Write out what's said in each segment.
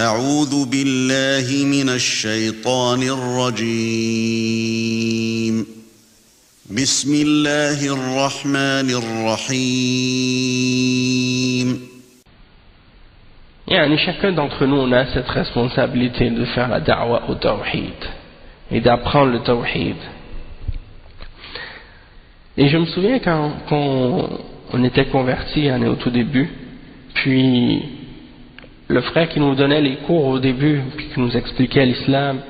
أعوذ بالله من الشيطان الرجيم بسم الله الرحمن الرحيم. Chacun d'entre nous on a cette responsabilité de faire la da'wa au tawhid et d'apprendre le tawhid. Et je me souviens quand on était convertis au tout début, puis le frère qui nous donnait les cours au début, puis qui nous expliquait l'islam,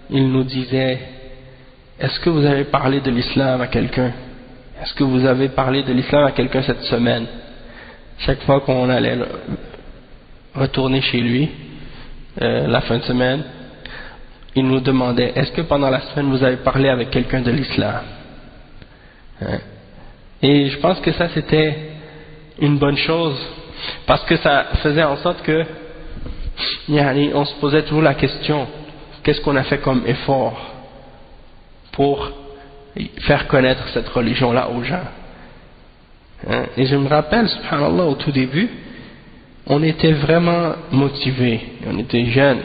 il nous disait: est-ce que vous avez parlé de l'islam à quelqu'un? Est-ce que vous avez parlé de l'islam à quelqu'un cette semaine? Chaque fois qu'on allait retourner chez lui, la fin de semaine, il nous demandait: est-ce que pendant la semaine vous avez parlé avec quelqu'un de l'islam? Et je pense que ça c'était une bonne chose, parce que ça faisait en sorte que on se posait toujours la question: qu'est-ce qu'on a fait comme effort pour faire connaître cette religion-là aux gens? Et je me rappelle, subhanallah, au tout début, on était vraiment motivés, on était jeunes,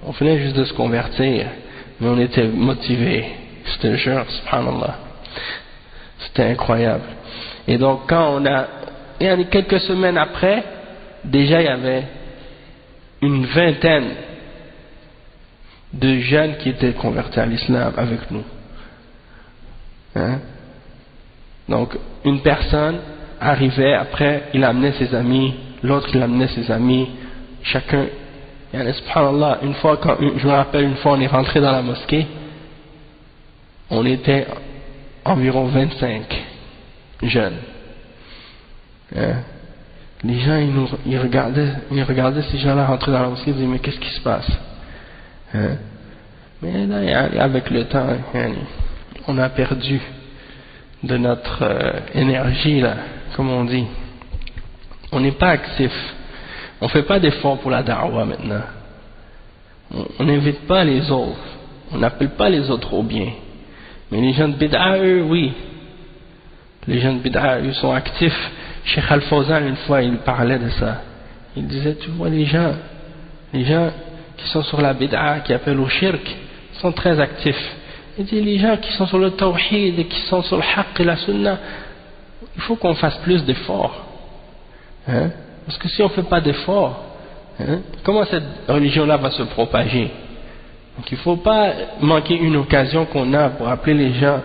on venait juste de se convertir, mais on était motivés, je te jure, subhanallah, c'était incroyable. Et donc quand quelques semaines après, déjà il y avait une vingtaine de jeunes qui étaient convertis à l'islam avec nous. Donc une personne arrivait, après il amenait ses amis, l'autre il amenait ses amis, chacun. Subhanallah, je me rappelle une fois on est rentré dans la mosquée, on était environ 25 jeunes. Les gens ils regardaient ces gens-là rentrer dans la mosquée, ils disaient: mais qu'est-ce qui se passe? Mais là, avec le temps, on a perdu de notre énergie, là, comme on dit. On n'est pas actif, on fait pas d'efforts pour la da'wa maintenant. On n'invite pas les autres, on n'appelle pas les autres au bien. Mais les gens de bid'a, eux, oui. Les gens de bid'a, eux, sont actifs. Cheikh Al-Fawzan, une fois, il parlait de ça. Il disait: tu vois, les gens qui sont sur la bid'a, qui appellent au shirk, sont très actifs. Il dit: les gens qui sont sur le tawhid et qui sont sur le haqq et la sunnah, il faut qu'on fasse plus d'efforts. Parce que si on ne fait pas d'efforts, comment cette religion-là va se propager? Donc il ne faut pas manquer une occasion qu'on a pour appeler les gens,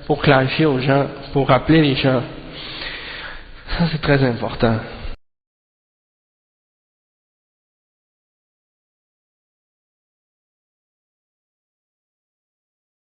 pour clarifier aux gens, pour rappeler les gens. Ça c'est très important.